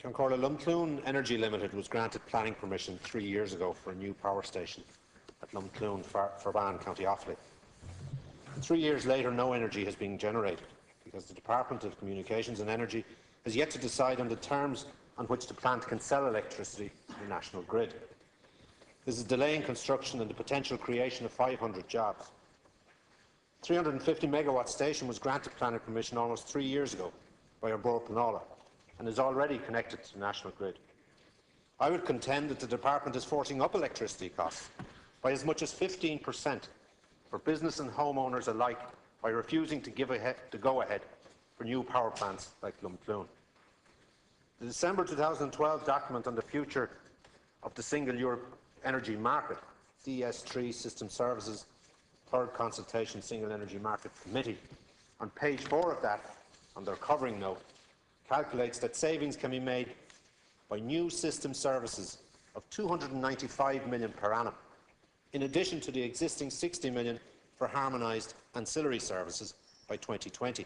Lumcloon Energy Limited was granted planning permission 3 years ago for a new power station at Lumcloon, Ferbane, County Offaly. 3 years later, no energy has been generated because the Department of Communications and Energy has yet to decide on the terms on which the plant can sell electricity to the national grid. This is delaying construction and the potential creation of 500 jobs. The 350 megawatt station was granted planning permission almost 3 years ago by Ar Bord Pleanála and is already connected to the national grid. I would contend that the Department is forcing up electricity costs by as much as 15% for business and homeowners alike by refusing to give the go-ahead for new power plants like Lumcloon. The December 2012 document on the future of the Single Europe Energy Market, DS3 System Services, Third Consultation Single Energy Market Committee, on page 4 of that, on their covering note, calculates that savings can be made by new system services of 295 million per annum, in addition to the existing 60 million for harmonised ancillary services by 2020.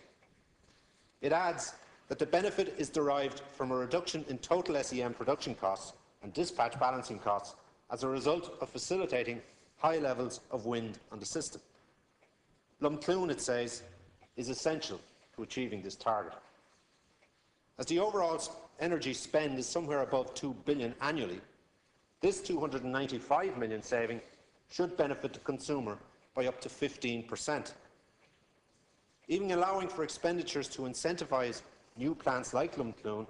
It adds that the benefit is derived from a reduction in total SEM production costs and dispatch balancing costs as a result of facilitating high levels of wind on the system. Lumcloon, it says, is essential to achieving this target. As the overall energy spend is somewhere above 2 billion annually, this 295 million saving should benefit the consumer by up to 15%. Even allowing for expenditures to incentivise new plants like Lumcloon,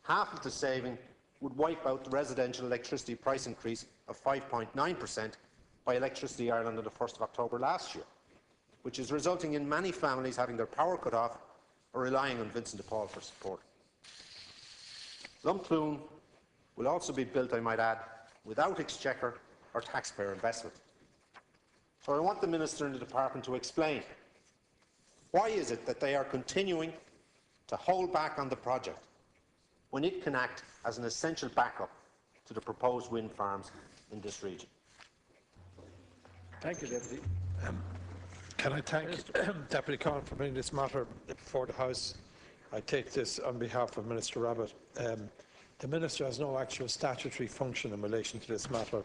half of the saving would wipe out the residential electricity price increase of 5.9% by Electricity Ireland on the 1st of October last year, which is resulting in many families having their power cut off or relying on Vincent de Paul for support. Lumcloon will also be built, I might add, without exchequer or taxpayer investment. So I want the Minister and the Department to explain, why is it that they are continuing to hold back on the project when it can act as an essential backup to the proposed wind farms in this region? Thank you, Deputy. Can I thank Deputy Cowen for bringing this matter before the House? I take this on behalf of Minister Rabbitte. The Minister has no actual statutory function in relation to this matter.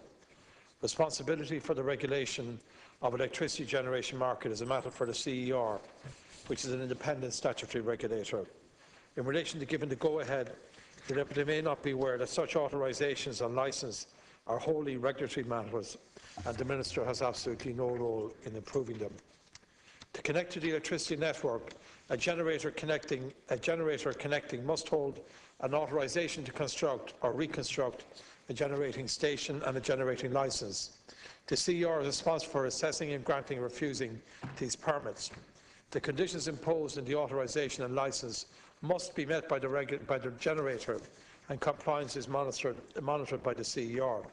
Responsibility for the regulation of electricity generation market is a matter for the CER, which is an independent statutory regulator. In relation to giving the go-ahead, the Deputy may not be aware that such authorisations and licence are wholly regulatory matters, and the Minister has absolutely no role in approving them. To connect to the electricity network, a generator connecting must hold an authorisation to construct or reconstruct a generating station and a generating licence. The CER is responsible for assessing and granting or refusing these permits. The conditions imposed in the authorisation and licence must be met by the generator, and compliance is monitored by the CER.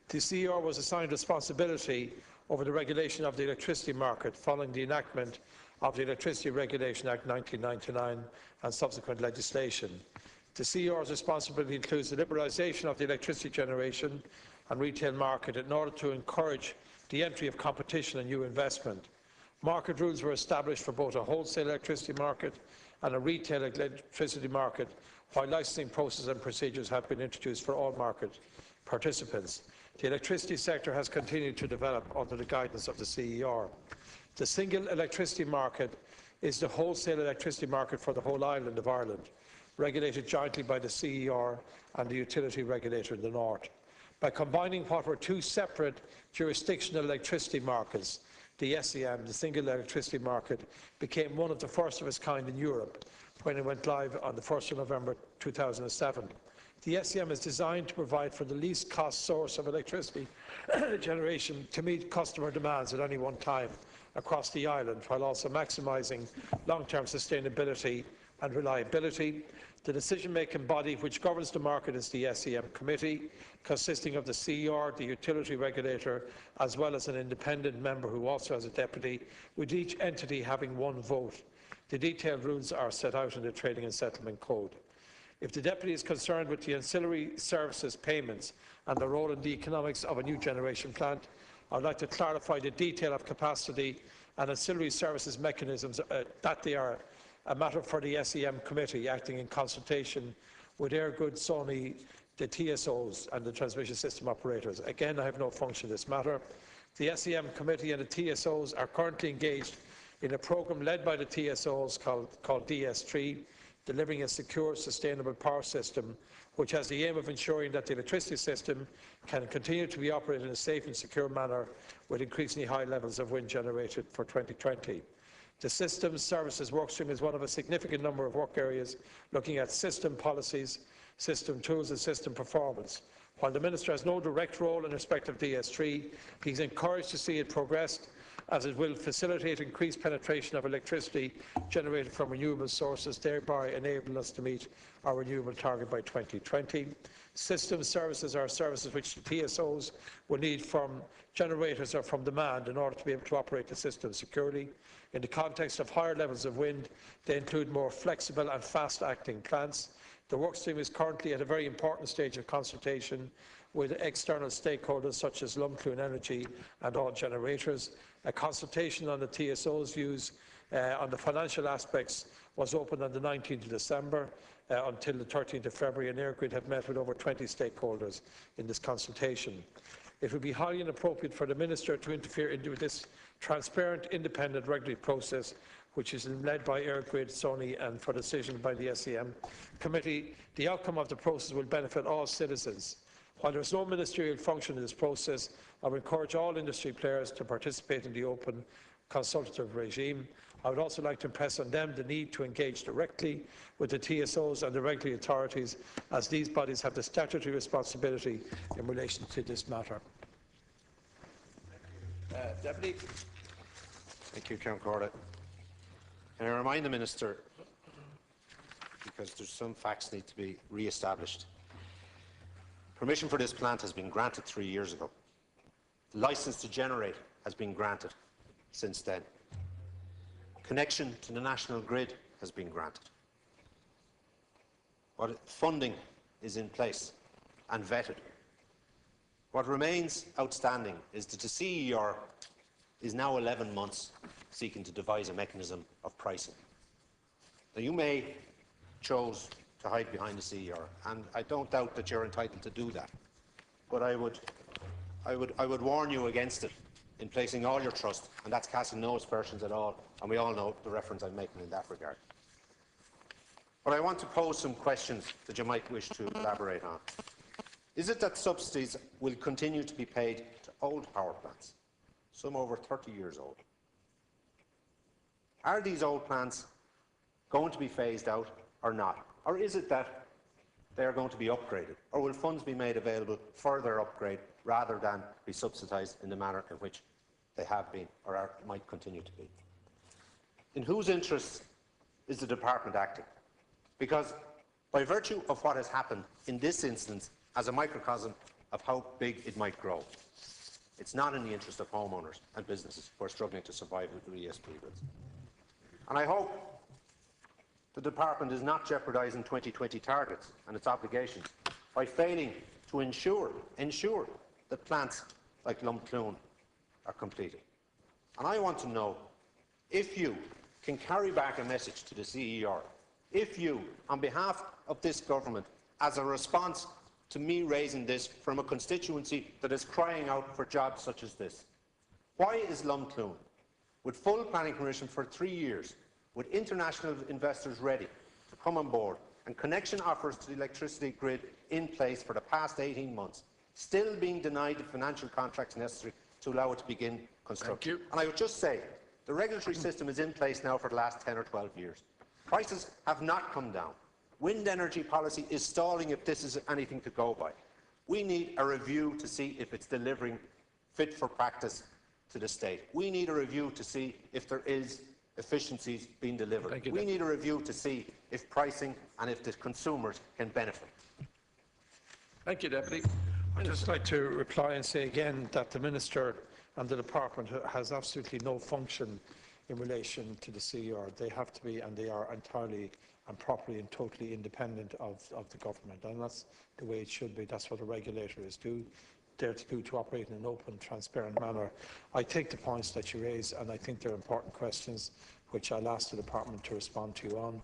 The CER was assigned responsibility over the regulation of the electricity market following the enactment of the Electricity Regulation Act 1999 and subsequent legislation. The CER's responsibility includes the liberalisation of the electricity generation and retail market in order to encourage the entry of competition and new investment. Market rules were established for both a wholesale electricity market and a retail electricity market, while licensing processes and procedures have been introduced for all market participants. The electricity sector has continued to develop under the guidance of the CER. The single electricity market is the wholesale electricity market for the whole island of Ireland, regulated jointly by the CER and the utility regulator in the north. By combining what were two separate jurisdictional electricity markets, the SEM, the single electricity market, became one of the first of its kind in Europe when it went live on the 1st of November 2007. The SEM is designed to provide for the least cost source of electricity generation to meet customer demands at any one time across the island, while also maximising long-term sustainability and reliability. The decision-making body which governs the market is the SEM Committee, consisting of the CER, the utility regulator, as well as an independent member who also has a deputy, with each entity having one vote. The detailed rules are set out in the Trading and Settlement Code. If the Deputy is concerned with the ancillary services payments and the role in the economics of a new generation plant, I would like to clarify the detail of capacity and ancillary services mechanisms that they are a matter for the SEM Committee, acting in consultation with Airgrid, Sony, the TSOs and the transmission system operators. Again, I have no function in this matter. The SEM committee and the TSOs are currently engaged in a programme led by the TSOs called DS3, delivering a secure, sustainable power system, which has the aim of ensuring that the electricity system can continue to be operated in a safe and secure manner with increasingly high levels of wind generated for 2020. The Systems Services Workstream is one of a significant number of work areas looking at system policies, system tools and system performance. While the Minister has no direct role in respect of DS3, he is encouraged to see it progress, as it will facilitate increased penetration of electricity generated from renewable sources, thereby enabling us to meet our renewable target by 2020. System services are services which the TSOs will need from generators or from demand in order to be able to operate the system securely. In the context of higher levels of wind, they include more flexible and fast-acting plants. The workstream is currently at a very important stage of consultation with external stakeholders such as Lumcloon Energy and all generators. A consultation on the TSO's views on the financial aspects was opened on the 19th of December until the 13th of February, and Airgrid have met with over 20 stakeholders in this consultation. It would be highly inappropriate for the Minister to interfere into this transparent, independent regulatory process, which is led by Airgrid, Sony, and for decision by the SEM committee. The outcome of the process will benefit all citizens. While there is no ministerial function in this process, I would encourage all industry players to participate in the open consultative regime. I would also like to impress on them the need to engage directly with the TSOs and the regulatory authorities, as these bodies have the statutory responsibility in relation to this matter. Deputy. Thank you, Count Corda. Can I remind the Minister, because there's some facts need to be re-established. Permission for this plant has been granted 3 years ago. The licence to generate has been granted since then. Connection to the national grid has been granted. Funding is in place and vetted. What remains outstanding is that the CER is now 11 months seeking to devise a mechanism of pricing. Now, you may chose to hide behind the CER, and I don't doubt that you're entitled to do that. But I would warn you against it in placing all your trust, and that's casting no aspersions at all, and we all know the reference I'm making in that regard. But I want to pose some questions that you might wish to elaborate on. Is it that subsidies will continue to be paid to old power plants, some over 30 years old? Are these old plants going to be phased out or not? Or is it that they are going to be upgraded? Or will funds be made available for their upgrade rather than be subsidised in the manner in which they have been or might continue to be? In whose interests is the Department acting? Because by virtue of what has happened in this instance as a microcosm of how big it might grow, it's not in the interest of homeowners and businesses who are struggling to survive with the ESP bills. And I hope the Department is not jeopardising 2020 targets and its obligations by failing to ensure that plants like Lumcloon are completed. And I want to know if you can carry back a message to the CER, if you, on behalf of this government, as a response to me raising this from a constituency that is crying out for jobs such as this, why is Lumcloon, with full planning permission for 3 years, with international investors ready to come on board and connection offers to the electricity grid in place for the past 18 months, still being denied the financial contracts necessary to allow it to begin construction? And I would just say, the regulatory system is in place now for the last 10 or 12 years. Prices have not come down. Wind energy policy is stalling if this is anything to go by. We need a review to see if it's delivering fit for practice to the state. We need a review to see if there is efficiencies being delivered. We need a review to see if pricing and if the consumers can benefit. Thank you, Deputy. I'd just like to reply and say again that the Minister and the Department has absolutely no function in relation to the CER. They have to be, and they are entirely and properly and totally independent of the government, and that's the way it should be. That's what a regulator is there to do, to operate in an open, transparent manner. I take the points that you raise, and I think they're important questions which I'll ask the Department to respond to you on.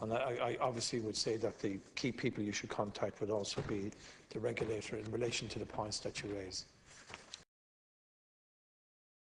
And I obviously would say that the key people you should contact would also be the regulator in relation to the points that you raise.